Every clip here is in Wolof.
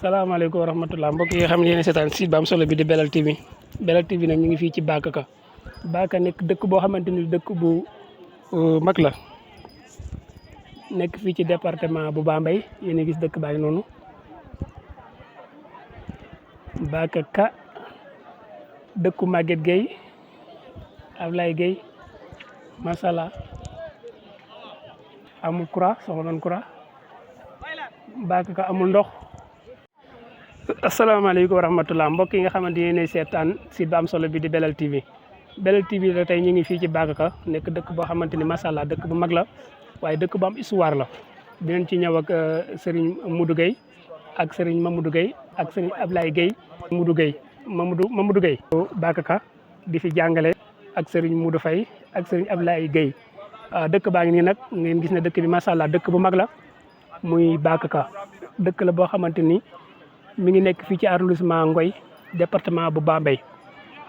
salaamaaleykum wa rahmatulah mbokk yi nga xam ne yéen seetaan site bu am solo bi di Belel TV Belel TV nag ñu ngi fii ci Bakaka Baka nekk dëkk boo xamante ni dëkk bu mag la nekk fii ci département bu Bambey yéen a gis dëkk baa ngi noonu Bakaka dëkku Maguette Gueye Ablaye Gueye macha allah amul courant soxla nañ courant Bakaka amul ndox. asalaamaaleykum wa rahmatulah mbokk yi nga xamante ne seetaan site bu am solo bi di Belel TV Belel TV la tey ñu ngi fii ci Bakaka nekk dëkk boo xamante ni macha allah dëkk bu mag la waaye dëkk bu am histoire la dinañ ci ñëw ak Serigne Modou Gueye ak Serigne Mamadou Gueye ak Serigne Ablaye Gueye Mamadou Gueye Bakaka di fi jàngale ak Serigne Modou Faye ak Serigne Ablaye Gueye dëkk baa ngi nii nag ngeen gis ne dëkk bi macha allah dëkk bu mag la muy Bakaka dëkk la boo xamante ni mi ngi nekk fii ci arrondissement Ngoy département bu Bambey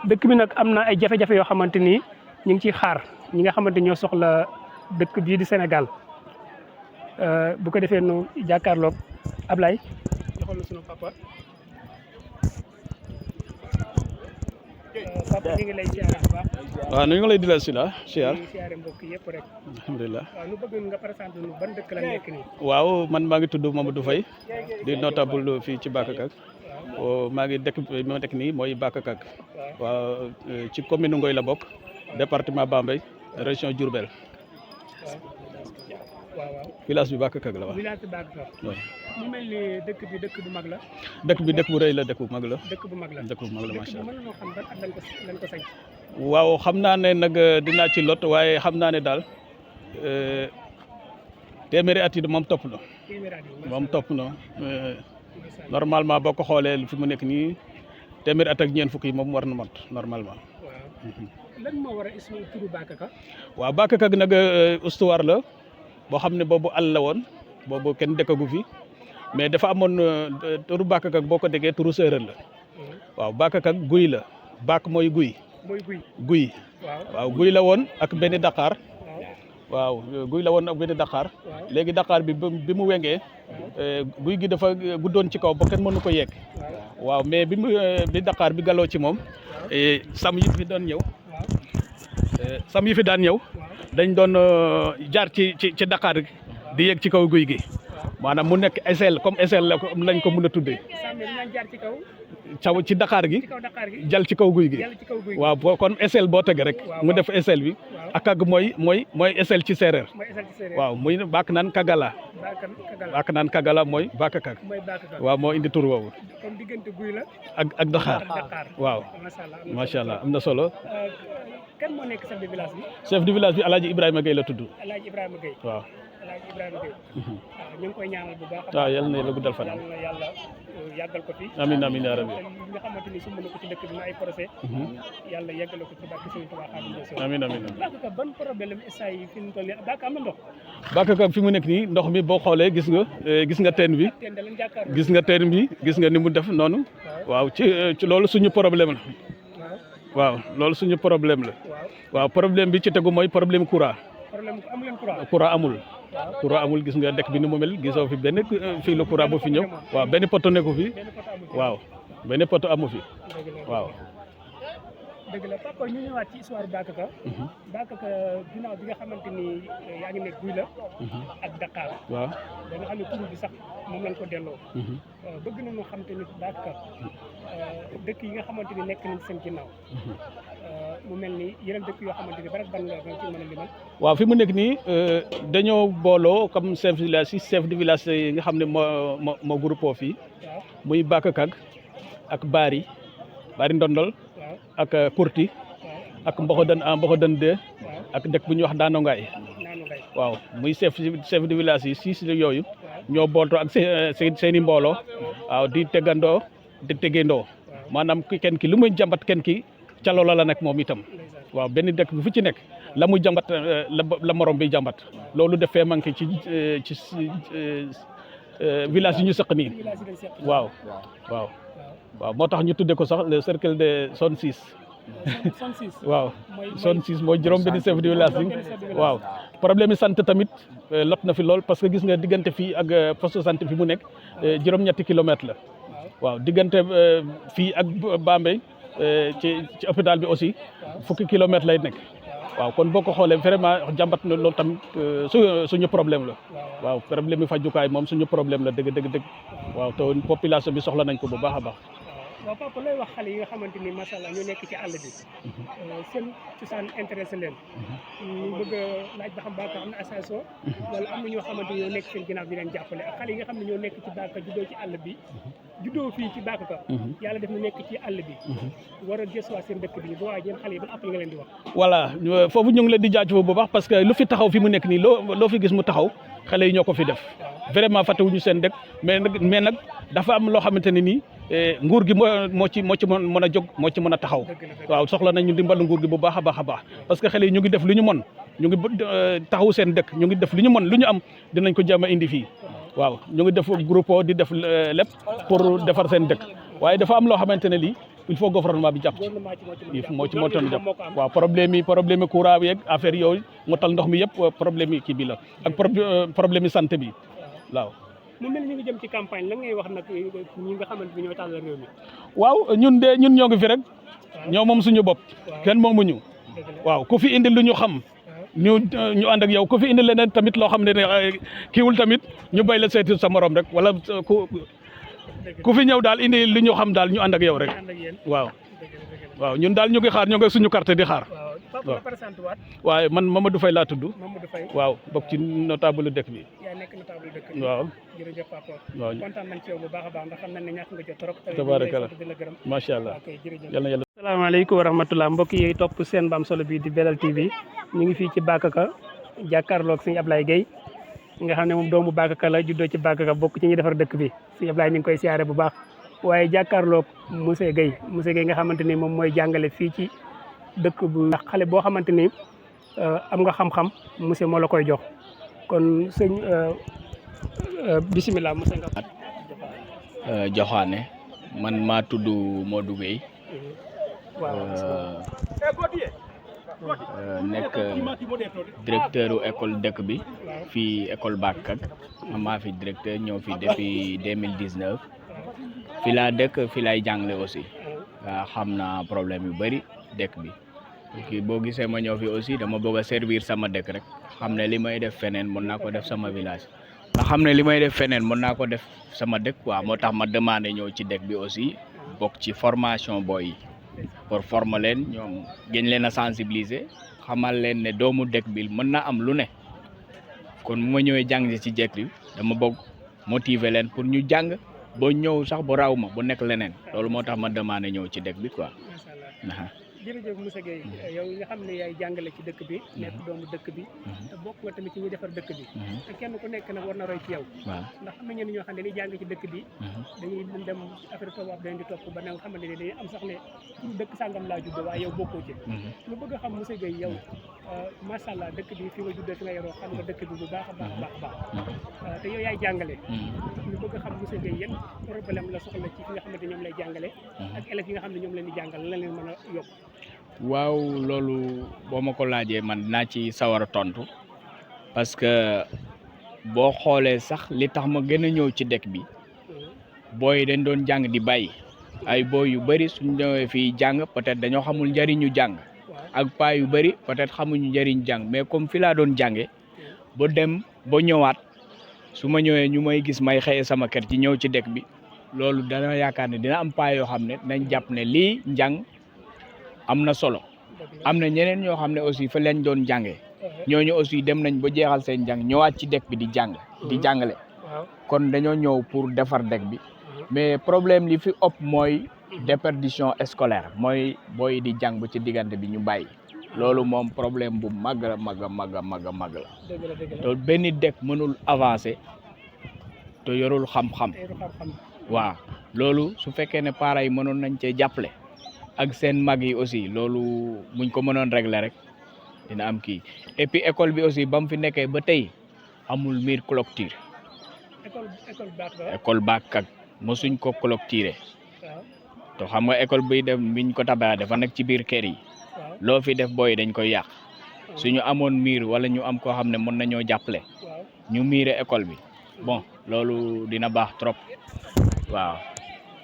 dëkk bi nag am na ay jafe-jafe yoo xamante ni ñu ngi ciy xaar ñi nga xamante ñoo soxla dëkk bii di Sénégal bu ko defee nu jàkkaarloog Ablaye joxoon na sunu papa ñu ngi lay siyaare bu baax. waaw nu ñu ngi lay dilal si la siyaar. ñu siyaare mbokk yëpp rek. alhamdulilah. waaw nu bëgg nga présenté nu ban dëkk la nekk nii. waaw man maa ngi tudd Mamadou Faye di notable fii ci Bakaka maa ngi dëkk bi ma nekk nii mooy Bakaka waaw ci commune Ngoy la bokk département Bambey région Diourbel village bi Bakaka la waaw. village bi Bakaka. mu mel ni dëkk bi dëkk bu mag la. dëkk bi dëkk bu rëy la dëkk bu mag la. dëkk bu mag la dëkk bu mag la macha allah. mën nañoo xam ban at lañ ko sañ. waaw xam naa ne nag dinaa ci lot waaye xam naa ne daal téeméeri at yi moom topp na. moom topp na normalement boo ko xoolee fi mu nekk nii téeméeri at ak ñeent fukk yi moom war na mat normalement. lan moo war a histoire turu Bakaka. waaw Bakaka nag histoire la boo xam ne boobu àll la woon boobu kenn dëkkagu fi mais dafa amoon turu Bakaka boo ko déggee turu séeréer la waaw Bakaka guy la Bak mooy guy. guy waaw guy la woon ak benn Dakar waaw guy la woon ak benn Dakar léegi Dakar bi mu wengee guy gi dafa guddoon ci kaw ba kenn mënu ko yegg waaw mais bi Dakar bi galoo ci moom sam yi fi doon ñëw dañ doon jaar ci Dakar di yegg ci kaw guy gi maanaam mu nekk échelle comme échelle la lañ ko mën a tuddee caw ci Dakar gi jal ci kaw guy gi waaw kon échelle boo teg rek mu def échelle bi akag mooy échelle ci séeréer waaw muy bak naan kagala mooy Bakaka waaw moo indi tur woowu ak Dakar waaw macha allah am na solo. kan moo nekk chef de village bi. chef de village bi El Hadj Ibrahima Gueye la tudd. El Hadj Ibrahima Gueye. waaw. El Hadj Ibrahima Gueye. waaw ñu ngi koy ñaanal bu baax. waaw yal na yàlla guddal fan. yal na yàlla yàggal ko fi. amiin amiin yaa rabbi. li nga xamante ni sumb na ko ci dëkk bi na ay projet. yàlla yàggale ko ci barke Sëriñ Tuubaa Xaadimu Rasuul. amiin amiin. Bakaka ban problème instant yi fi mu toll nii Bakaka am na ndox. Bakaka fi mu nekk nii ndox mi boo xoolee gis nga teen bi. gis nga teen bi gis nga ni mu def noonu. waaw ci loolu suñu problème la. waaw loolu suñu problème la. waaw problème bi ci tegu mooy problème courant. courant amul. courant amul gis nga dëkk bi ni mu mel gisoo fi benn fii la courant bu fi ñëw waaw benn poto nekku fi waaw benn poto amu fi waaw. dëgg la papa ñu ñëwaat ci histoire Bakaka. Bakaka ginnaaw bi nga xamante ni yaa ngi nekk guy la. ak Dakar. waaw da nga xam ne tur bi sax moom lañ ko delloo. bëgg nañu xam te ni Bakaka dëkk yi nga xamante ni nekk nañ seen ginnaaw. mu mel ni yeneen dëkk yoo xamante ni ban nga ci mën a limal. waaw fi mu nekk nii dañoo booloo comme chef de village chef de village yi nga xam ne moo groupe fii. muy Bakaka ak Bari Ndondol. ak Kurti ak Mboxodan 2 ak dëkk bu ñuy wax Daanongaay waaw muy chef de village yi 6 yooyu ñoo booltoo ak seen i mbooloo waaw di tegandoo maanaam kenn ki lu muy jàmbat kenn ki ca loola la nekk moom itam waaw benn dëkk bi fu ci nekk la muy jàmbat la morom bi jàmbat loolu def fee manqué ci village yi ñu sëq nii waaw moo tax ñu tudde ko sax le cercle de zone 6 waaw zone 6 mooy juróom benn chef de village bi waaw problème yi sant tamit lot na fi lool parce que gis nga diggante fii ak poste de santé fi mu nekk juróom-ñetti kilomètres la waaw diggante fii ak Bambey ci hôpital bi aussi fukki kilomètres lay nekk waaw kon boo ko xoolee vraiment jàmbat na loolu tamit suñu problème la waaw problème yi fajukaay moom suñu problème la dëgg waaw te population bi soxla nañ ko bu baax a baax. waaw papa lay wax xale yi nga xamante ni macha allah ñu nekk ci àll bi seen cosaan intéressé leen ñu bëgg a laaj ba xam Bakar am na association wala am na ñoo xamante ni ñoo nekk seen ginnaaw di leen jàppale ak xale yi nga xam ne ñoo nekk ci Bakar juddoo ci àll bi juddoo fii ci Bakar yàlla def na nekk ci àll bi war a gëstuwaat seen dëkk bi bu waa yéen xale yi ban appel nga leen di wax. voilà foofu ñu ngi leen di jaajëfal bu baax parce que lu fi taxaw fi mu nekk nii loo fi gis mu taxaw xale yi ñoo ko fi def vraiment fàttewuñu seen dëkk mais nag dafa am loo xamante ne nii nguur gi moo ci mën a jóg moo ci mën a taxaw waaw soxla nañu dimbalu nguur gi bu baax a baax parce que xale yi ñu ngi def lu ñu mën ñu ngi taxaw seen dëkk ñu ngi def lu ñu mën lu ñu am dinañ ko jéem a indi fii waaw ñu ngi def groupe di def lépp pour defar seen dëkk waaye dafa am loo xamante ne lii il faut gouvernement bi jàpp moo ci moo toon jàpp waaw problème yi courant bi yeeg affaire yooyu motal ndox mi yëpp problème yi kii bi la ak problème yi santé bi waaw. mu mel ni ñu ngi jëm ci campagne lan ngay wax nag ñi nga xamante ni ñoo tàllal réew mi. waaw ñun ñoo ngi fi rek ñoo moom suñu bopp kenn moomuñu waaw ku fi indi lu ñu xam ñu ànd ak yow ku fi indi leneen tamit loo xam ne kiiwul tamit ñu bay la seeti sa morom rek wala ku fi ñëw daal indi lu ñu xam daal ñu ànd ak yow rek waaw ñun daal ñu ngi xaar ñoo ngi suñu carte di xaar. waaye man Mamadou Faye laa tudd. waaw bokk ci notable dëkk bi. yaa nekk notable dëkk bi. waaw jërëjëf papa. waaw kontaan nañ ci yow bu baax a baax ndax xam nañ ne ñàkk nga ci trop. tabaarakalla macha allah. yal na yàlla. asalaamaaleykum wa rahmatulah mbokk yi topp seen bu am solo bi di Belel TV ñu ngi fii ci Bakaka jàkkaarloog sëñ Ablaye Gueye nga xam ne moom doomu Bakaka la juddoo ci Bakaka bokk ci ñuy defar dëkk bi sëñ Ablaye ñu ngi koy siyaare bu baax waaye jàkkaarloog monsieur Gueye nga xamante ni moom mooy jàngale fii ci dëkk bu xale boo xamante ni am nga xam-xam monsieur moo la koy jox kon sëñ bisimilah monsieur nga. Joxaane man maa tudd Modou Gueye. nekk directeur école dëkk bi fii école Bakak maa fi directeur ñëw fi depuis 2019 fi laa dëkk fi laay jàngale aussi xam naa problème yu bëri dëkk bi kii boo gisee ma ñëw fi aussi dama bëgg a servir sama dëkk rek xam ne li may def feneen mën naa ko def sama village nga xam ne li may def feneen mën naa ko def sama dëkk waaw moo tax ma demandé ñëw ci dëkk bi aussi bokk ci formation boy yi pour former leen ñoom gën leen a sensibiliser xamal leen ne doomu dëkk bi mën na am lu ne kon bu ma ñëwee jàng ci dëkk bi dama bëgg motiver leen pour ñu jàng ba ñëw sax bu raw ma bu nekk leneen loolu moo tax ma demandé ñëw ci dëkk bi quoi. jërëjëf monsieur Gueye yow nga xam ne yaay jàngale ci dëkk bi nekk doomu dëkk bi te bokk nga tamit ci ñuy defar dëkk bi te kenn ku nekk nag war na roy ci yow ndax am na ñenn ñoo xam ne dañuy jàng ci dëkk bi dañuy dem affaire tubaab dañ di topp ba nga xamante ne dañuy am sax ne pour dëkk sàngam laa juddoo waaye yow bokkoo ci lu bëgg a xam monsieur Gueye yow macha allah dëkk bi fi nga juddoo fi nga yoroo xam nga dëkk bi bu baax a baax te yow yaay jàngale lu bëgg a xam monsieur Gueye yan problème la soxla ci fi nga xamante ñoom lay jàngale ak élèves yi nga xam ne ñoom leen di jàngal la leen mën a yokk. waaw loolu boo ma ko laajee man dinaa ci sawar a tontu parce que boo xoolee sax li tax ma gën a ñëw ci dëkk bi booy dañ doon jàng di bàyyi ay booy yu bëri suñ ñëwee fii jàng peut-être dañoo xamul njëriñu jàng ak paa yu bëri peut-être xamuñu njëriñu jàng mais comme fi laa doon jànge ba dem ba ñëwaat su ma ñëwee ñu may gis may xëye sama kër ci ñëw ci dëkk bi loolu dana yaakaar ne dina am paa yoo xam ne nañ jàpp ne lii njàng am na solo am na ñeneen ñoo xam ne aussi fa lañ doon jàngee ñooñu aussi dem nañ ba jeexal seen jàng ñëwaat ci dëkk bi di jàng di jàngale kon dañoo ñëw pour defar dëkk bi mais problème li fi ëpp mooy déperdition scolaire mooy booy di jàng ba ci diggante bi ñu bàyyi loolu moom problème bu mag la te benn dëkk mënul avancer te yorul xam-xam waaw loolu su fekkee ne parents yi mënoon nañ cee jàppale ak seen mag yi aussi loolu buñ ko mënoon régler rek dina am kii et puis école bi aussi ba mu fi nekkee ba tey amul mur clôture école Bakak mosuñ ko clôturer te xam nga école bi dem biñ ko tabaxee dafa nekk ci biir kër yi loo fi def booy dañ koy yàq suñu amoon mur wala ñu am koo xam ne mën nañoo jàppale ñu miire école bi bon loolu dina baax trop waaw.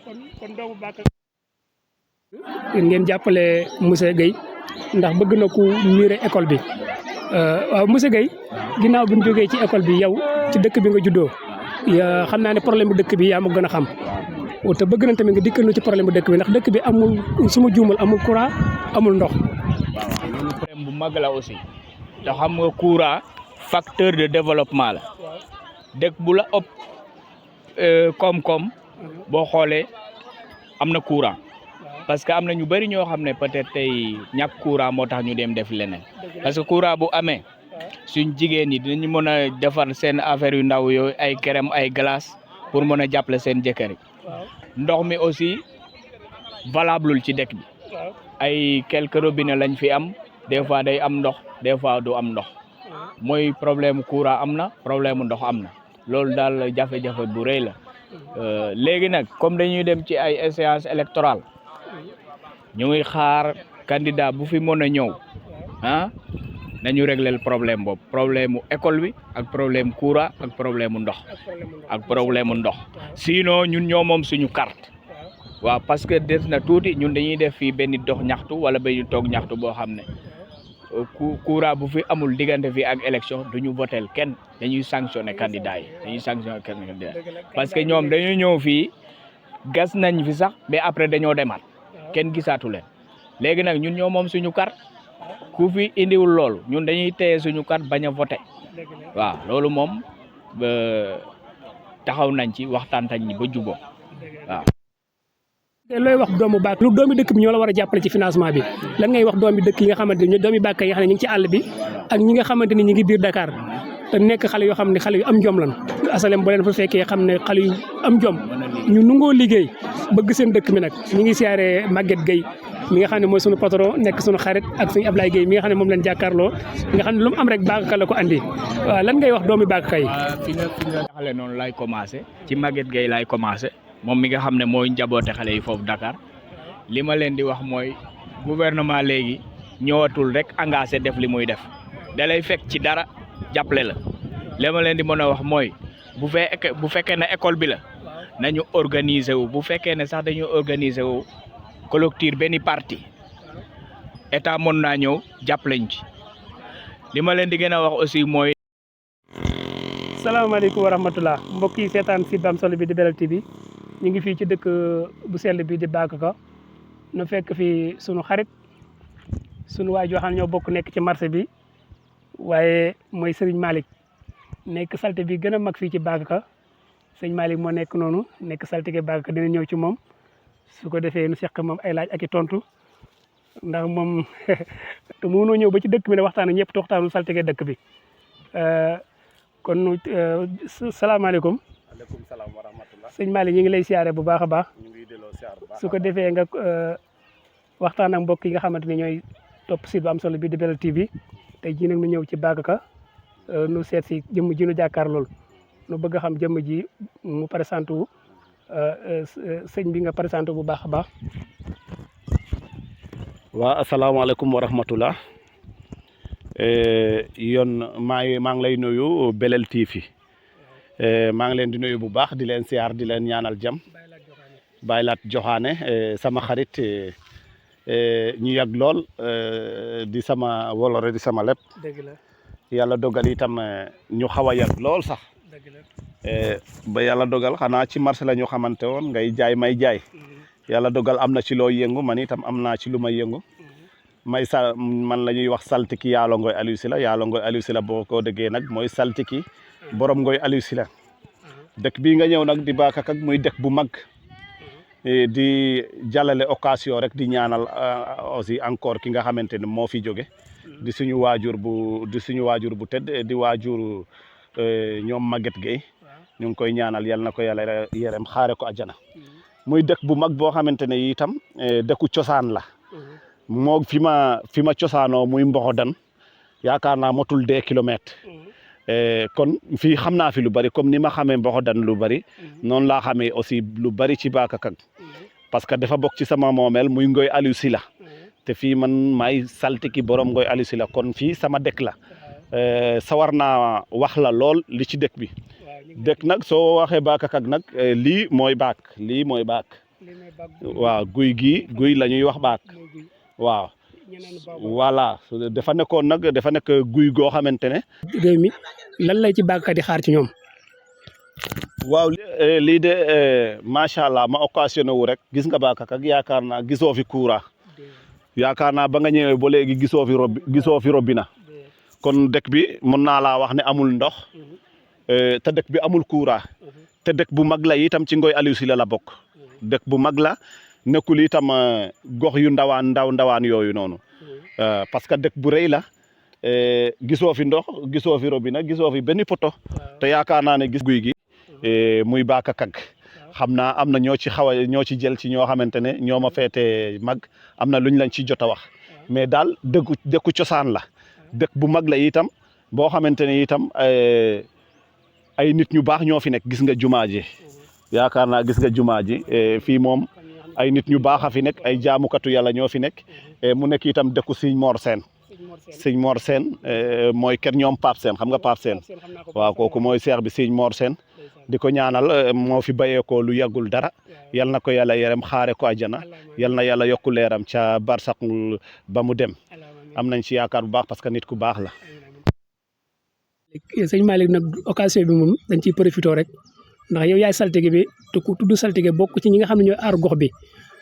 kon doomu Bakka ngeen jàppale monsieur Guèye ndax bëgg na ku miire école bi waaw monsieur Guèye ginnaaw bi ñu jógee ci école bi yow ci dëkk bi nga juddoo xam naa ne problème bu dëkk bi yaa ma gën a xam te bëgg nañ tamit nga dikkal nu ci problème bu dëkk bi ndax dëkk bi amul su ma juumal amul courant amul ndox. waaw loolu problème bu mag la aussi te xam nga courant facteur de développement la dëkk bu la ëpp koom-koom boo xoolee am na courant parce que am na ñu bëri ñoo xam ne peut-être tey ñàkk courant moo tax ñu dem def leneen parce que courant bu amee suñ jigéen ñi dinañu mën a defar seen affaire yu ndaw yooyu ay crème ay glace pour mën a jàppale seen jëkkër yi ndox mi aussi valable ci dëkk bi ay quelques robinets lañ fi am des fois day am ndox des fois du am ndox mooy problème courant am na problème ndox am na loolu daal jafe-jafe bu rëy la léegi nag comme dañuy dem ci ay échéances électorales ñu ngi xaar candidat bu fi mën a ñëw nañu régler problème boobu problème mu école bi ak problème courant ak problème mu ndox sinon ñun ñoo moom suñu carte waaw parce que des na tuuti ñun dañuy def fii benn dox ñaxtu wala benn toog ñaxtu boo xam ne courant bu fi amul diggante fii ak élection duñu votel kenn dañuy sanctionner candidat yi parce que ñoom dañuy ñëw fii gas nañ fi sax mais après dañoo demaat kenn gisaatu leen léegi nag ñun ñoo moom suñu carte ku fi indiwul loolu ñun dañuy téye suñu carte bañ a voté waaw loolu moom taxaw nañ ci waxtaan nañ ba jubóo waaw. looy wax doomu Bakka lu doomi dëkk bi ñoo la war a jàppale ci financement bi lan ngay wax doomi dëkk yi nga xamante ni doomi Bakka yi nga xam ne ñu ngi ci àll bi ak ñi nga xamante ni ñu ngi biir Dakar te nekk xale yoo xam ne xale yu am jom lan asalem boo leen fa fekkee xam ne xale yu am jom ñu nungoo liggéey bëgg seen dëkk mi nag ñu ngi siyaare Maguette Guèye mi nga xam ne mooy suñu patron nekk suñu xarit ak suñu Ablaye Guèye mi nga xam ne moom leen jàkkaarloo nga xam ne lu mu am rek Bakka la ko andi waaw lan ngay wax doomi Bakka yi. fi nga xale noonu laay commencé ci Maguette Guèye laay commencé moom mi nga xam ne mooy njaboote xale yi foofu Dakar li ma leen di wax mooy gouvernement léegi ñëwatul rek engagé def li muy def da lay fekk ci dara jàppale la li ma leen di mën a wax mooy bu fekkee ne école bi la nañu organiser wu bu fekkee ne sax dañu organiser wu clôture benn parti état mën naa ñëw jàppaleñ ci li ma leen di gën a wax aussi mooy. salaamaaleykum wa rahmatulah mbokk yi seetaan site bu am solo bi di Belel TV ñu ngi fii ci dëkk bu sell bi di Bakka nu fekk fii sunu xarit sunu waay joo xam ne ñoo bokk nekk ci marché bi waaye mooy Serigne Malick nekk salte bi gën a mag fii ci Bakka sëñ Malick moo nekk noonu nekk saltige Bakka dina ñëw ci moom su ko defee nu seq moom ay laaj ak i tontu ndax moom te mënoo ñëw ba ci dëkk bi ne waxtaan ñëpp te waxtaanu saltige dëkk bi kon salaamaaleykum. waaleykum salaam wa rahmatulah. sëñ Malick ñu ngi lay siyaare bu baax a baax. ñu ngi delloo siyaar bu baax su ko defee nga waxtaan ak mbokk yi nga xamante ni ñooy topp site bu am solo bi di Belel TV tey jii nag nu ñëw ci Bakka nu seet si jëmm ji nu jàkkaar lool nu bëgg a xam jëmm ji mu présenté wu sëñ bi nga présenté bu baax a baax. waa asalaamaaleykum wa rahmatulah. yoon maa ngi lay nuyu Belel TV maa ngi leen di nuyu bu baax di leen siyaar di leen ñaanal jàmm Baylaat Joxaane sama xarit ñu yàgg lool di sama wolore di sama lépp yàlla dogal itam ñu xaw a yàgg lool sax ba yàlla dogal xanaa ci marché la ñu xamante woon ngay jaay may jaay yàlla dogal am na ci loo yëngu man itam am naa ci lu may yëngu man la ñuy wax saltiki Yaalo Ngoy Aliou Sylla Yaalo Ngoy Aliou Sylla boo ko déggee nag mooy saltiki borom Ngoy Aliou Sylla dëkk bii nga ñëw nag di Bakka Kag muy dëkk bu mag di jàllale occasion rek di ñaanal aussi encore ki nga xamante ne moo fi jóge di suñu waajur bu tedd di waajur ñoom Maguette Guèye ñu ngi koy ñaanal yal na ko yàlla yërëm xaare ko àjjana muy dëkk bu mag boo xamante ne itam dëkku cosaan la moo fi ma cosaanoo muy Mboxodan yaakaar naa motul 2 kilomètres kon fii xam naa fi lu bari comme ni ma xamee Mboxodan lu bari noonu laa xamee aussi lu bari ci Bakka Kag parce que dafa bokk ci sama moomeel muy Ngoy Aliou Sylla te fii man maay saltiki borom Ngoy Aliou Sylla kon fii sama dëkk la sawar naa wax la lool li ci dëkk bi dëkk nag soo waxee Bakka Kag nag lii mooy Bakka waaw guy la ñuy wax baak waaw voilà dafa nekkoon nag dafa nekk guy goo xamante ne réew mi lan lay ci bàggkat yi xaar ci ñoom. waaw lii de macha allah ma occasionné wu rek gis nga baakak ak yaakaar naa gisoo fi courant yaakaar naa ba nga ñëwee ba léegi gisoo fi robinet kon dëkk bi mën naa laa wax ne amul ndox te dëkk bi amul courant te dëkk bu mag la itam ci Ngoye Aliou Sylla la bokk dëkk bu mag la nekkul itam gox yu ndawaan yooyu noonu parce que dëkk bu rëy la gisoo fi ndox gisoo fi robinet gisoo fi benn poto te yaakaar naa ne gis guy gi muy baaka kag xam naa am na ñoo ci jël ci ñoo xamante ne ñoo ma feete mag am na luñ lañ ci jot a wax mais daal dëkku cosaan la dëkk bu mag la itam boo xamante ne itam ay nit ñu baax ñoo fi nekk gis nga jumaa ji yaakaar naa gis nga jumaa ji fii moom ay nit ñu baax a fi nekk ay jaamukatu yàlla ñoo fi nekk mu nekk itam dëkku Sëñ Mor Sène mooy kër ñoom Pape Sène xam nga Pape Sène waaw kooku mooy seex bi Sëñ Mor Sène di ko ñaanal moo fi bayeekoo lu yàggul dara yal na ko yàlla yerem xaare ko àjjana yal na yàlla yokku leeram ca barsak ba mu dem am nañ ci yaakaar bu baax parce que nit ku baax la. sëñ Malick nag occasion bi moom dañ ciy profité rek ndax yow yaay saltige bi te ku tudd saltige bokk ci ñi nga xam ne ñooy aaru gox bi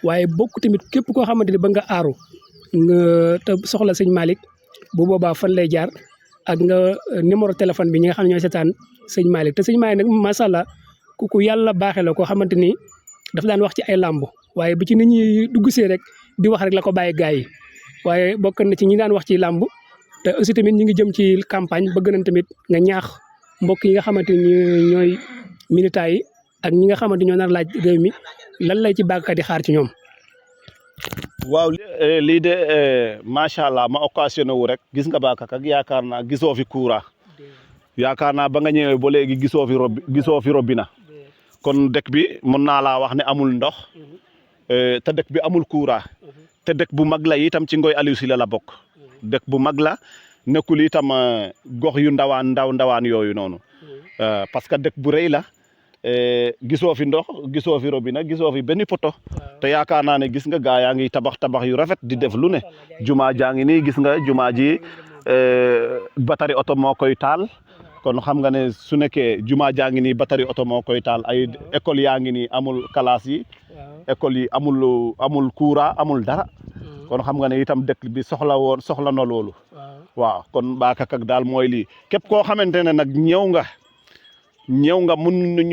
waaye bokk tamit képp koo xamante ni ba nga aaru nga te soxla sëñ Malick bu boobaa fan lay jaar ak nga numéro téléphone bi ñi nga xam ne ñooy seetaan sëñ Malick te sëñ Malick nag macha allah ku yàlla baaxee la koo xamante ni daf daan wax ci ay làmb waaye bu ci nit ñi dugg see rek di wax rek la ko bàyyi gars yi waaye bokk na ci ñi daan wax ci làmb te aussi tamit ñi ngi jëm ci campagne bëgg nañ tamit nga ñaax mbokk yi nga xamante ni ñooy militants yi ak ñi nga xamante ñoo nar laaj réew mi lan lay ci bàggkat yi xaar ci ñoom. waaw lii de macha allah ma occasionné wu rek gis nga baakak ak yaakaar naa gisoo fi courant yaakaar naa ba nga ñëwee ba léegi gisoo fi robinet kon dëkk bi mën naa laa wax ne amul ndox te dëkk bi amul courant te dëkk bu mag la itam ci Ngoye Aliou Sylla la bokk dëkk bu mag la nekkul itam gox yu ndawaan yooyu noonu parce que dëkk bu rëy la gisoo fi ndox gisoo fi robinet gisoo fi benn poto te yaakaar naa ne gis nga gaa yaa ngi tabax yu rafet di def lu ne jumaa jaa ngi nii gis nga jumaa ji batari oto moo koy taal kon xam nga ne su nekkee jumaa jaa ngi nii batari oto moo koy taal ay école yaa ngi nii amul classe yi école yi amul courant amul dara kon xam nga ne itam dëkk bi soxla na loolu waaw kon baakak ak daal mooy lii képp koo xamante ne nag ñëw nga mun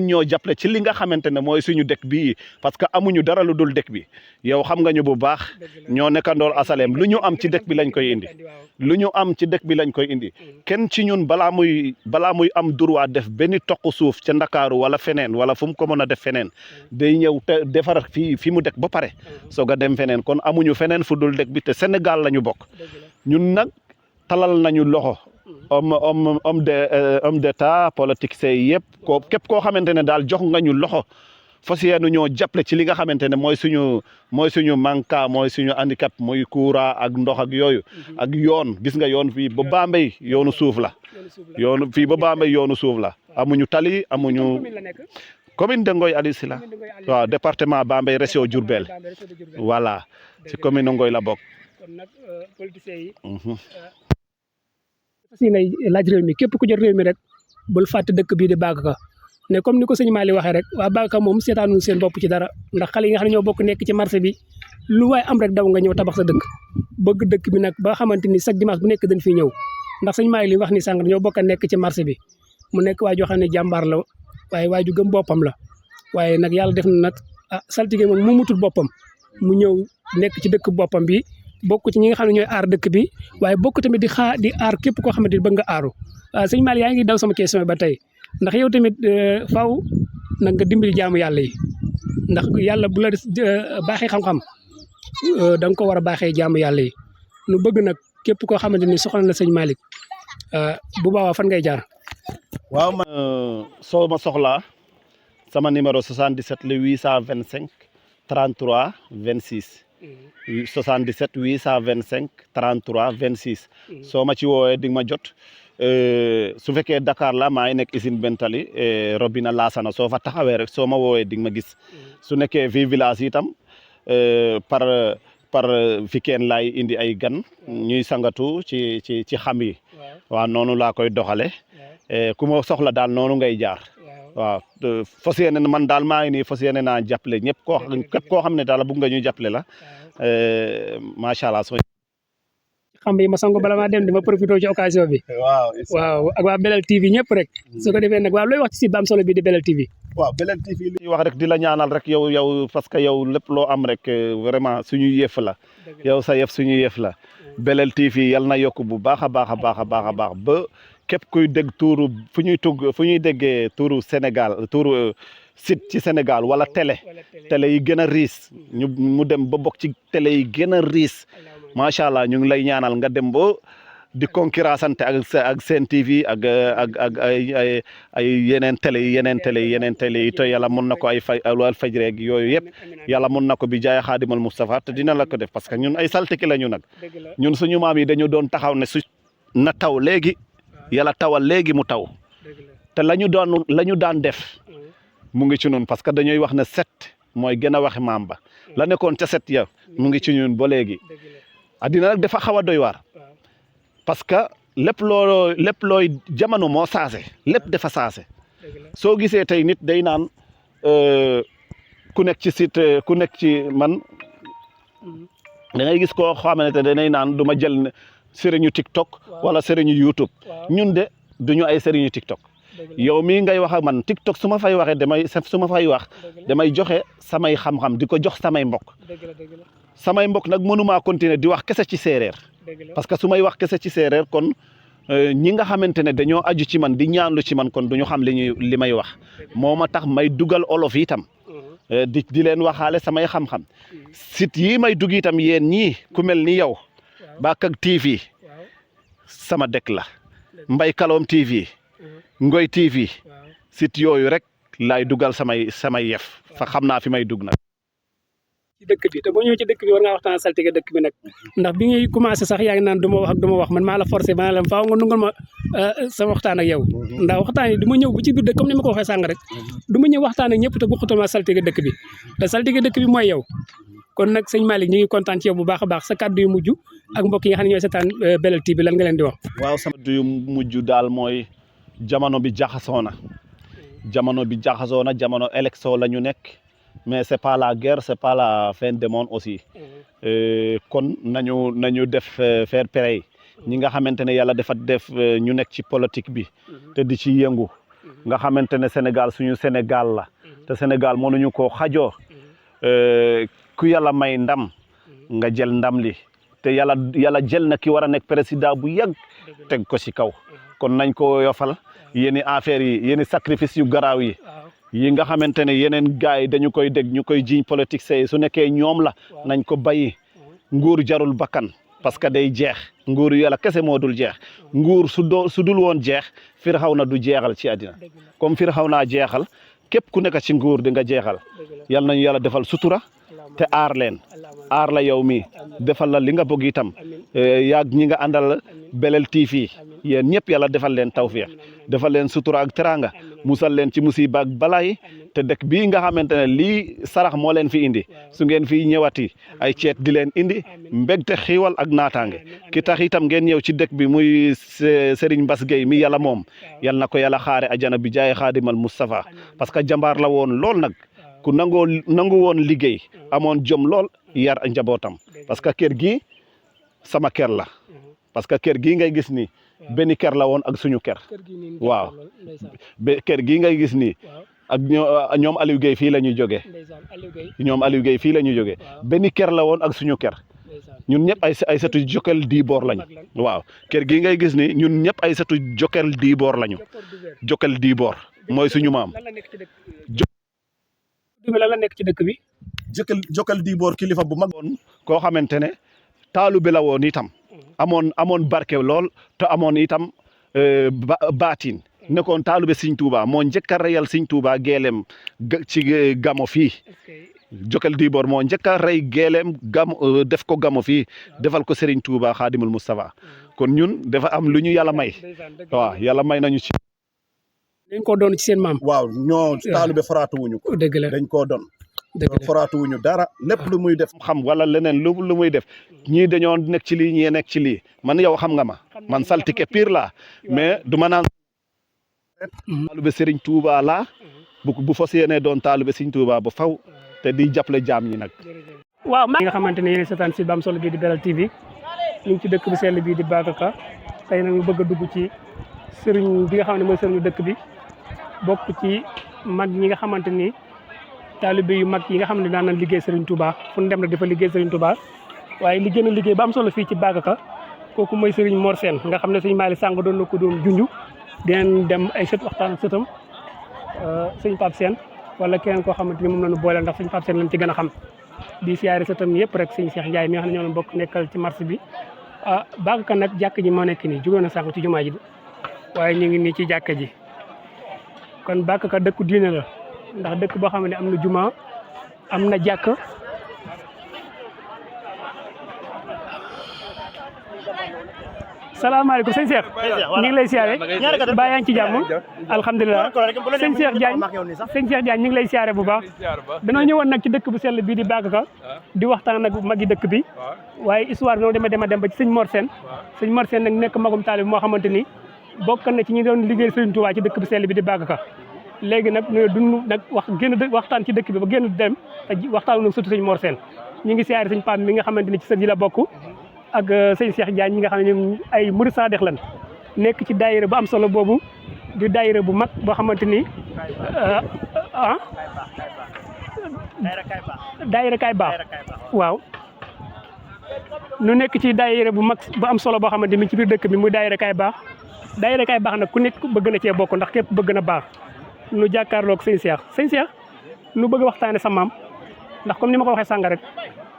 ñoo jàppale ci li nga xamante ne mooy suñu dëkk bii parce que amuñu dara lu dul dëkk bi yow xam nga ñu bu baax ñoo nekkandoor asalem lu ñu am ci dëkk bi lañ koy indi kenn ci ñun balaa muy am droit def benn toq suuf ca Ndakaaru wala feneen wala fu mu ko mën a def feneen day ñëw te defar fi mu dëkk ba pare soog a dem feneen kon amuñu feneen fu dul dëkk bi te Sénégal la ñu bokk ñun nag talal nañu loxo homme d'état politique say yëpp képp koo xamante ne daal jox nga ñu loxo fas yéene ñoo jàppale ci li nga xamante ne mooy suñu manka mooy suñu handicap muy courant ak ndox ak yooyu ak yoon gis nga yoon fii ba Bambey yoonu suuf la yoonu suuf la amuñu tali amuñu commune de Ngoye Aliou Sylla waaw département Bambey région Diourbel voilà ci commune Ngoye la bokk. si nay laaj réew mi képp ku jot réew mi rek bul fàtte dëkk bii di Bagaka ne comme ni ko sëñ Malick waxee rek waa Bagaka moom seetaanu seen bopp ci dara ndax xale yi nga xam ne ñoo bokk nekk ci marché bi lu waay am rek daw nga ñëw tabax sa dëkk bëgg dëkk bi nag ba xamante ni chaque dimanche bu nekk dañ fiy ñëw ndax sëñ Malick li wax ni sànq ñoo bokk a nekk ci marché bi mu nekk waa joo xam ne jàmbaar la waaye waa ju gëm boppam la waaye nag yàlla def na nag saltige moom mu mutul boppam mu ñëw nekk ci dëkk boppam bi bokk ci ñi nga xam ne ñooy aar dëkk bi waaye bokk tamit di aar képp koo xamante ni bëgg nga aaru sëñ Malick yaa ngi daw sama question ba tey ndax yow tamit faaw nag nga dimbali jaamu yàlla yi ndax yàlla bu la baaxee xam-xam da nga ko war a baaxee jaamu yàlla yi nu bëgg nag képp koo xamante ni soxla na sëñ Malick bu boobaa fan ngay jaar. waaw man soo ma soxlaa sama numéro 77 le 825 33 26. 77 825 33 26 soo ma ci woowee di nga ma jot su fekkee Dakar la maa ngi nekk usine Bentali Robina Lassana soo fa taxawee rek soo ma woowee di nga ma gis su nekkee fii village itam par weekend laay indi ay gan ñuy sangatu ci xam yi waaw noonu laa koy doxale ku ma soxla daal noonu ngay jaar waaw fas yéene man daal maa ngi nii fas yéene naa jàppale ñëpp képp koo xam ne daal bëgg nga ñu jàppale la macha allah. xam yi ma sango bala maa dem di ma profité ci occasion bi. waaw ak waa Belel TV ñëpp rek. su ko defee nag waaw looy wax ci site bu am solo bi di Belel TV. waaw Belel TV li wax rek di la ñaanal rek yow parce que yow lépp loo am rek vraiment suñu yëf la yow sa yëf suñu yëf la Belel TV yal na yokk bu baax a baax a baax a baax a baax ba képp kuy dégg tuuru fu ñuy déggee tuuru Sénégal tuuru site ci Sénégal wala télé yi gën a riis mu dem ba bokk ci télé yi gën a riis macha allah ñu ngi lay ñaanal nga dem ba di concurrence ante ak Sen TV ak ay yeneen télé yi te yàlla mun na ko ay Walfadjri rek yooyu yëpp yàlla mun na ko bi jaay Xaadimal Moustapha te dina la ko def parce que ñun ay saltiki la ñu nag ñun suñu maam yi dañu doon taxaw ne su na taw léegi yàlla tawal léegi mu taw te la ñu daan def mu ngi ci ñun parce que dañuy wax ne set mooy gën a waxi maam ba la nekkoon ca set ya mu ngi ci ñun ba léegi addina nag dafa xaw a doy waar parce que lépp looy jamono moo saase lépp dafa saase soo gisee tey nit day naan ku nekk ci site ku nekk ci man da ngay gis koo xamante ne danay naan du ma jël sëriñu TikTok wala sëriñu YouTube ñun de duñu ay sëriñu TikTok yow mii ngay wax ak man TikTok su ma fay waxee damay joxe samay xam-xam di ko jox samay mbokk nag mënumaa continuer di wax kese ci séeréer parce que su may wax kese ci séeréer kon ñi nga xamante ne dañoo aju ci man di ñaanlu ci man kon duñu xam li may wax moo ma tax may dugal olof itam di leen waxaale samay xam-xam site yi may dugg itam yéen ñii ku mel ni yow Bakak TV sama dëkk la Mbay Kalom TV Ngoy TV site yooyu rek laay dugal samay yef fa xam naa fi may dugg nag. ci dëkk bi te boo ñëwee ci dëkk bi war ngaa waxtaan saltige dëkk bi nag ndax bi ngay commencé sax yaa ngi naan du ma wax man maa la forcé ma ne la faaw nga nungul ma sama waxtaan ak yow ndax waxtaan yi du ma ñëw bu ci biir dëkk comme ni ma ko waxee sàng rek du ma ñëw waxtaan ak ñëpp te bokkutuma saltige dëkk bi te saltige dëkk bi mooy yow kon nag sëñ Malick ñu ngi kontaan ci yow bu baax a baax sa kàddu yu mujj ak mbokk yi nga xam ne ñooy seetaan Belel TV lan nga leen di wax. waaw sama kàddu yu mujj daal mooy jamono bi jaxasoo na jamono élection la ñu nekk mais c'est pas la guerre c'est pas la fin du monde aussi kon nañu def fair play ñi nga xamante ne yàlla dafa def ñu nekk ci politique bi te di ci yëngu nga xamante ne Sénégal suñu Sénégal la te Sénégal mënuñu koo xajoo ku yàlla may ndam nga jël ndam li te yàlla jël na ki war a nekk président bu yàgg teg ko ci kaw kon nañ ko yofal yéeni affaires yi yéeni sacrifice yu garaaw yi nga xamante ne yeneen gars yi dañu koy dégg ñu koy jiiñ politique say su nekkee ñoom la nañ ko bàyyi nguur jarul bakkan parce que day jeex nguur yàlla kese moo dul jeex nguur su dul woon jeex Firawna du jeexal ci àddina comme Firawna jeexal képp ku nekk ci nguur di nga jeexal yal nañu yàlla defal sutura te aar la yow mi defal la li nga bëgg itam yaag ñi nga àndal Belel TV yéen ñëpp yàlla defal leen tawfiix defal leen sutura ak teranga musal leen ci musiba ak balaay te dëkk bii nga xamante ne lii sarax moo leen fi indi su ngeen fi ñëwati ay ceet di leen indi mbégte xiiwal ak naataange ki tax itam ngeen ñëw ci dëkk bi muy Serigne Bass Gueye mi yàlla moom yal na ko yàlla xaare ajana bi jaay Xaadimal Moustapha parce que jàmbaar la woon lool nag ku nangu woon liggéey amoon jom lool yar njabootam parce que kër gi sama kër la parce que kër gii ngay gis nii benn kër la woon ak suñu kër waaw kër gii ngay gis nii ak ñoom Aliou Gueye fii la ñuy jógee ñoom Aliou Gueye fii la ñuy jógee benn kër la woon ak suñu kër ñun ñëpp ay sëtu Jokal Dibor lañu waaw kër gii ngay gis ni ñun ñëpp ay sëtu Jokal Dibor lañu Jokal Dibor mooy suñu maam. lan la nekk ci dëkk bi. Jokal Dibor kilifa bu mag woon koo xamante ne taalibe la woon itam amoon barke lool te amoon itam baatin nekkoon taalibe Sëñ Tuuba moo njëkk a reyal Sëñ Tuuba geelem ci gamo fii Jokel Dibor moo njëkk a rey géeleem gam def ko gamo fii defal ko Serigne Touba Xaadimul Moustapha kon ñun dafa am lu ñu yàlla may waaw yàlla may nañu ci. dañ koo doon ci seen maam. waaw ñoo taalibe foraatu wuñu ko. dëgg la dañ koo doon. dëgg la foraatu wuñu dara lépp lu muy def xam wala leneen lu muy def ñii dañoo nekk ci lii ñii nekk ci lii man yow xam nga ma man saltike pire laa mais du ma naan taalibe Serigne Touba laa bu fas yéenee doon taalibe Serigne Touba ba faw te di jàppale jaam ñi nag. waaw maa nga xamante ne yéen seetaan site bu am solo bii di Belel TV ñu ngi ci dëkk bu sell bii di Bakaka tey nag ñu bëgg a dugg ci sëriñ bi nga xam ne mooy sëriñu dëkk bi bokk ci mag ñi nga xamante ni taalibe yu mag yi nga xam ne daan nañ liggéey Serigne Touba fu ñu dem rek dafa liggéey Serigne Touba waaye li gën a liggéey ba am solo fii ci Bakaka kooku mooy Serigne Mor Sène nga xam ne sëñ Malick Sang doon na ko doon junj dinañ dem ay sët waxtaan ak sëtam sëñ Pape Sène wala keneen koo xamante ni moom la ñu boole ndax sëñ Pape Sène lañ ci gën a xam di siyaare sëtam yëpp rek sëñ Cheikh Ndiaye mi nga xam ne ñoo leen bokk nekkal ci marché bi Bakaka nag jàkk ji moo nekk nii jógoon na sànq ci jumaa ji waaye ñu ngi nii ci jàkka ji kon Bakaka dëkku diine la ndax dëkk boo xam ne am na juma am na jàkk salaamaaleykum sëñ Cheikh ñu ngi lay siyaare ba yaa ngi ci jàmm alhamdulilah sëñ Cheikh Diagne ñu ngi lay siyaare bu baax danoo ñëwoon nag ci dëkk bu sell bii di Bakaka di waxtaan nag magi dëkk bi waaye histoire bi moom dema dem ba ci sëñ Mor Sène sëñ Mor Sène nag nekk magum taalib moo xamante ni bokk na ci ñi doon liggéey Serigne Touba ci dëkk bu sell bi di Bakaka léegi nag ñu dund nag waxtaan ci dëkk bi ba génn dem te waxtaan nag surtout sëñ Mor Sène ñu ngi siyaare sëñ Pam mi nga xamante ni ci sët yi la bokk ak sëñ Cheikh Diagne ñi nga xam ne ñoom ay murid saadix lan nekk ci daayira bu am solo boobu di daayira bu mag boo xamante ni daayira Kaay Baax waaw nu nekk ci daayira bu mag bu am solo boo xamante ni ci biir dëkk bi muy daayira Kaay Baax daayira Kaay Baax nag ku nekk bëgg na cee bokk ndax képp bëgg na baax nu jàkkaarloog sëñ Cheikh nu bëgg a waxtaane sa maam ndax comme ni ma ko waxee sànga rek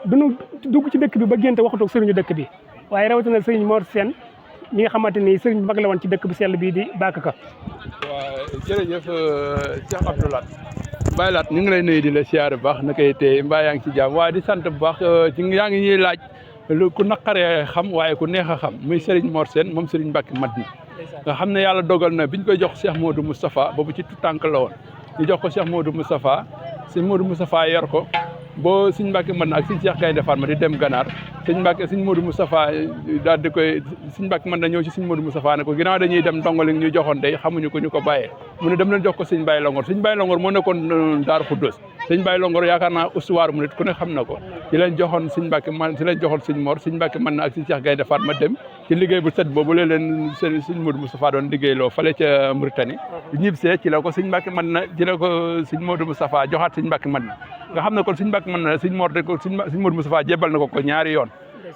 duñu dugg ci dëkk bi ba génte waxatoog sëriñu dëkk bi waaye rawatina sëriñ Mor Sène ñi nga xamante ni sëriñ bu mag la woon ci dëkk bu sell bii di Bakaka. waaw jërëjëf Cheikh Abdoulaye Baye Laat ñu ngi lay nuyu di la siyaare bu baax na koy tey mbaa yaa ngi ci jàmm waaye di sant bu baax ci yaa ngi ñuy laaj ku naqaree xam waaye ku neex a xam muy Serigne Mor Sène moom Serigne Mbacke Madina nga xam ne yàlla dogal na biñ koy jox Cheikh Modou Moustapha boobu ci tout tànk la woon ñu jox ko Cheikh Modou Moustapha sëñ Modou Moustapha yor ko boo sëñ Mbacke Madina ak sëñ Cheikh Gaynde Fatma di dem Ganaar sëñ Modou Moustapha daal di koy sëñ Mbacke Madina ñëw ci sëñ Modou Moustapha ne ko ginnaaw dañuy dem ndongole ñu joxoon day xamuñu ko ñu ko bàyyee mu ne dem leen jox ko sëñ Baye Longor sëñ Baye Longor moo nekkoon Daaru Xuddoos sëñ Baye Longor yaakaar naa histoire mu nit ku ne xam na ko ci leen joxoon sëñ Mbacke man ci leen joxoon sëñ Mor sëñ Mbacke Madina ak sëñ Cheikh Gaynde Fatma dem ci liggéey bu set boobu leen sëñ Modou Moustapha doon liggéeyloo fale ca Mauritanie ñibsee ci la ko sëñ Mbacke Madina ci la ko sëñ Modou Moustapha joxaat sëñ Mbacke Madina nga xam ne kon sëñ Mbacke Madina sëñ Mor de ko sëñ Modou Moustapha jébal na ko ñaari yoon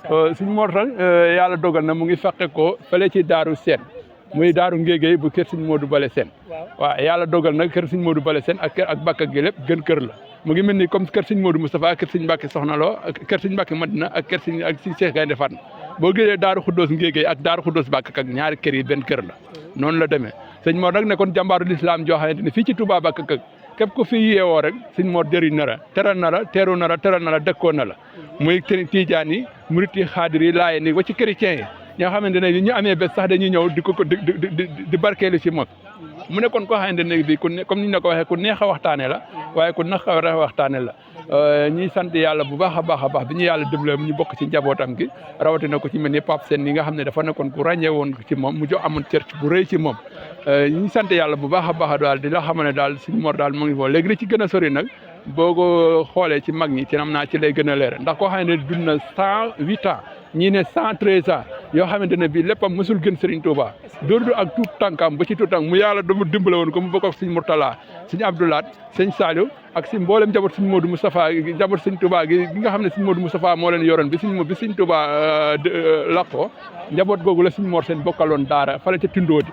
sëñ Mor nag yàlla dogal na mu ngi fekk ko fale ci Daaru Seen muy Daaru Ngéegéy bu kër sëñ Modou Bale Seen waaw yàlla dogal nag kër sëñ Modou Bale Seen ak kër ak Bakka gi lépp gën kër la mu ngi mel ni comme kër sëñ Modou Moustapha kër sëñ Mbacke Soxna Lo ak kër sëñ Mbacke Madina ak kër sëñ ak sëñ Cheikh Gaynde Fatma boo gisee Daaru Xuddoos Ngéegéy ak Daaru Xuddoos Bakka ak ñaari kër yi benn kër la noonu la demee sëñ Mor nag nekkoon jàmbaaru lislaam joo xamante ne fii ci Touba Bakka képp ko fi yeewoo rek sëñ Mor jëriñ na la teral na la teeru na la teral na la dëkkoo na la muy tijaan yi murit yi xaadir yi laayeen yi wa ci chrétien yi ñoo xamante ne ñu amee bés sax dañuy ñëw di ko di barkeelu ci moom mu nekkoon koo xamante ne bi comme ni ñu la ko waxee ku neex a waxtaane la waaye ku naqare a waxtaane la ñuy sant yàlla bu baax a baax bi ñu yàlla dimbale ñu bokk ci njabootam gi rawatina ko ci mel ni Pape Sène yi nga xam ne dafa nekkoon ku ràññee woon ci moom mu jox amoon cër bu rëy ci moom ñuy sant yàlla bu baax a baax daal di la xamal ne daal suñu Mor daal mu ngi foofu léegi li ci gën a sori nag boo ko xoolee ci mag ñi ci nam naa ci lay gën a leer ndax koo xam ne dund na 108 ans ñii ne 113 ans yoo xamante ne bii léppam mësul gën Serigne Touba dóordu ak tuut tànkam ba ci tuut tànk mu yàlla dama dimbale woon ko mu bokk ak Serigne Mourtala Serigne Abdoulaat Serigne Saliou ak si mboolem njaboot Serigne Modou Moustapha njaboot Serigne Touba gi nga xam ne Serigne Modou Moustapha moo leen yoroon bi Serigne Touba laqoo njaboot googu la Serigne Mor Sène bokkaloon daara fale ca Tundoodi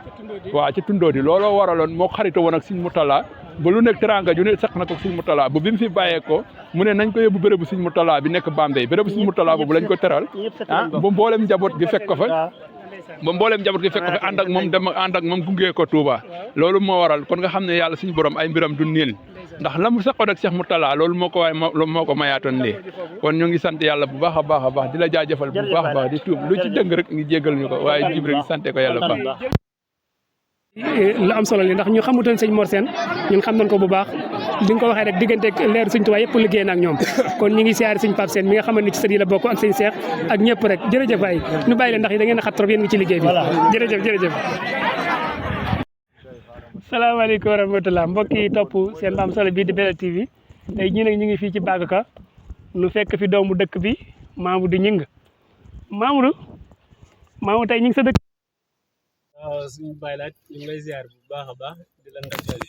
waaw ca Tundoodi looloo waraloon moo xarito woon ak Serigne Mourtala ba lu nekk teranga ju ne sax na ko Serigne Mourtala ba bi mu fi bàyyeekoo mu ne nañ ko yóbbu bérébu Serigne Mourtala bi nekk Bambey bérébu Serigne Mourtala boobu lañ ko teral ba mboolem njaboot gi fekk ko fa ànd ak moom gunge ko Touba loolu moo waral kon nga xam ne yàlla suñu borom ay mbiram du niil ndax la mu saxoon ak Cheikh Mourtala loolu moo ko mayaatoon lii kon ñu ngi sant yàlla bu baax a baax di la jaajëfal bu baax a baax di tuub lu ci dëng rek ngi jéggal ñu ko waaye Jibril sante ko yàlla baax lu am solo li ndax ñu xamutoon sëñ Mor Sène ñun xam nañ ko bu baax bi nga ko waxee rek diggante leer sëñ Tuubaa yëpp liggéey na ak ñoom kon ñu ngi siyaare sëñ Pape Sène mi nga xamante ni ci sët yi la bokk ak sëñ Cheikh ak ñëpp rek jërëjëf waay ñu bàyyi leen ndax yi da ngeen a xat trop yéen ngi ci liggéey bi jërëjëf salaamaaleykum wa rahmatulah mbokk yi topp seen ba am solo bii di Belel TV tey ñii nag ñu ngi fii ci Bagaka nu fekk fi doomu dëkk bi Mamadou Gningue Mamadou tey ñu ngi sa dëkk. waaw suñu baylaat ñu ngi lay ziar bu baax a baax di la ndokkeel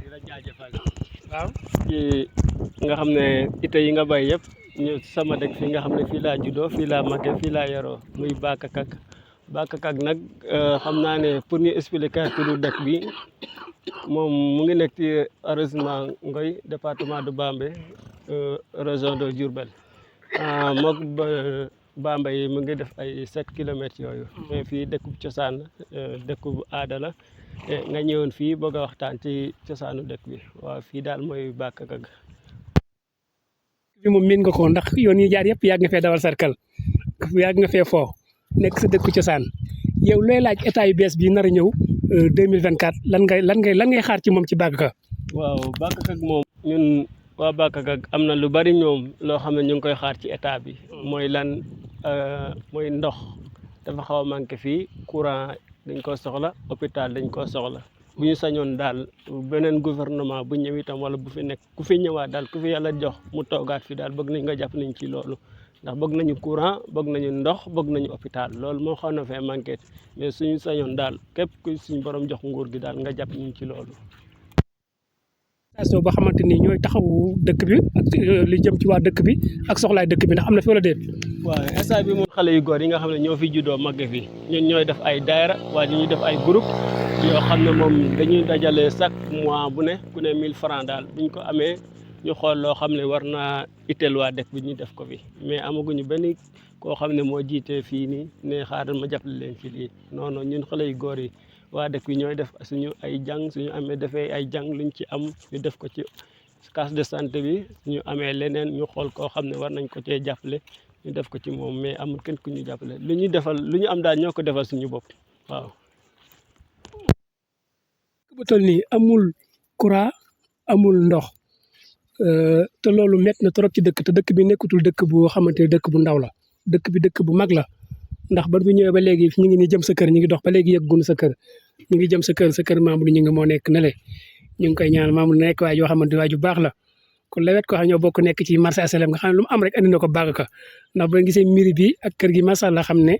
di la jaajëfal waaw ci nga xam ne ite yi nga bay yëpp ñu sama dëkk fii nga xam ne fii laa juddoo fii laa màggee fii laa yaroo muy Bakakak nag xam naa ne pour ñu expliquer turu dëkk bi moom mu ngi nekk ci arrondissement Ngoy département de Bambey région de Diourbel mook Bambey mu ngi def ay 7 kilomètres yooyu mais fii dëkkub cosaan dëkkub aada la nga ñëwoon fii bëgg a waxtaan ci cosaanu dëkk bi waaw fii daal mooy Bakakak. bi moom miin nga ko ndax yoon yi jaar yëpp yàgg nga fee dawal sarkal yàgg nga fee foo nekk sa dëkku cosaan yow looy laaj état yu bees bi nar a ñëw 2024 lan ngay xaar ci moom ci Bakaka. waaw Bakakak moom ñun waa Bakakak am na lu bari ñoom loo xam ne ñu ngi koy xaar ci état bi mooy lan mooy ndox dafa xaw a manqué fii courant dañ ko soxla hôpital dañ ko soxla bu ñu sañoon daal beneen gouvernement bu ñëw itam wala bu fi nekk ku fi ñëwaat daal ku fi yàlla jox mu toogaat fi daal bëgg nañ nga jàpp nañ ci loolu ndax bëgg nañu courant bëgg nañu ndox bëgg nañu hôpital loolu moo xaw na fee manqué mais suñu sañoon daal képp ku suñu borom jox nguur gi daal nga jàpp nañ ci loolu. station boo xamante ni ñooy taxawu dëkk bi ak li jëm ci waa dëkk bi ak soxlaay dëkk bi ndax am na fi wala déet. waaw instant bi moom xale yu góor yi nga xam ne ñoo fi juddoo màgge fi ñun ñooy def ay daayra waa ñuy def ay groupe yoo xam ne moom dañuy dajale chaque mois bu ne ku ne 1000 francs daal buñ ko amee ñu xool loo xam ne war naa itteel waa dëkk bi ñu def ko fi mais amaguñu benn koo xam ne moo jiitee fii nii ne xaaral ma jàppale leen ci lii non non ñun xale yu góor yi waa dëkk bi ñooy def suñu ay jàng suñu amee defee ay jàng luñ ci am ñu def ko ci case de santé bi ñu amee leneen ñu xool koo xam ne war nañ ko cee jàppale ñu def ko ci moom mais amul kenn ku ñu jàppale lu ñu defal lu ñu am daal ñoo ko defal suñu bopp waaw. bu toll nii amul courant amul ndox te loolu métti na trop ci dëkk te dëkk bi nekkutul dëkk bu xamante ne dëkk bu ndaw la dëkk bi dëkk bu mag la ndax ba bu ñëwee ba léegi ñu ngi nii jëm sa kër ñu ngi dox ba léegi yëgguñu sa kër ñu ngi jëm sa kër Mamadou ñu ngi moo nekk ne le ñu ngi koy ñaan Mamadou nekk waay yoo xamante waay ju baax la kon lawet ko xam ñoo bokk nekk ci marché HLM nga xam ne lu mu am rek andi na ko Bakaka ndax boo gisee mairie bi ak kër gi macha allah xam ne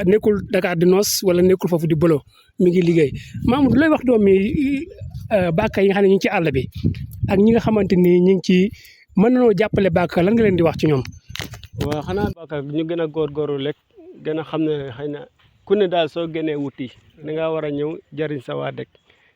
nekkul Dakar di noos wala nekkul foofu di bëloo mi ngi liggéey Mamadou looy wax doom yi Bakaka yi nga xam ne ñu ngi ci àll bi ak ñi nga xamante ni ñu ngi ci mën nañoo jàppale Bakaka lan nga leen di wax ci ñoom. waaw xanaa Bakaka ñu gën a góorgóorlu rek gën a xam ne xëy na ku ne daal soo gënee wuti da ngaa war a ñëw jëriñ sa waa dëkk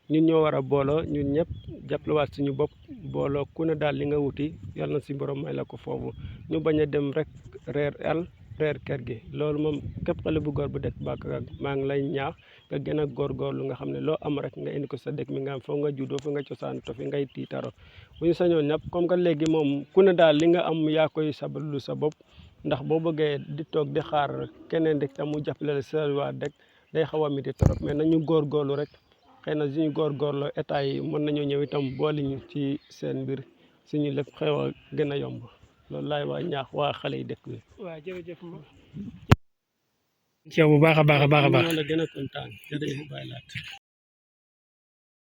ñun ñoo war a booloo ñun ñëpp jàppalewaat suñu bopp booloo ku ne daal li nga wuti yàlla na si borom may la ko foofu ñu bañ a dem rek reer kër gi loolu moom képp xale bu góor bu dëkk Bakaka maa ngi lay ñaax nga gën a góorgóorlu nga xam ne loo am rek nga indi ko sa dëkk mi nga am foo nga juddoo fi nga cosaan to fi ngay tiitaro bu ñu sañoon ñëpp comme que léegi moom ku ne daal li nga am yaa koy sabalu sa bopp ndax boo bëggee di toog di xaar keneen rek tam mu jàppale sa waa dëkk day xaw a miti trop mais nañu góorgóorlu rek xëy na suñu góorgóorlu état yi mën nañoo ñëw itam boole ñu ci seen mbir suñu lépp xew a gën a yomb loolu laay waa ñaax waa xale yi dëkk bi. waaw jërëjëf ma. ci yow bu baax a baax a baax a baax. la gën a kontaan jërëjëf Baye Laat.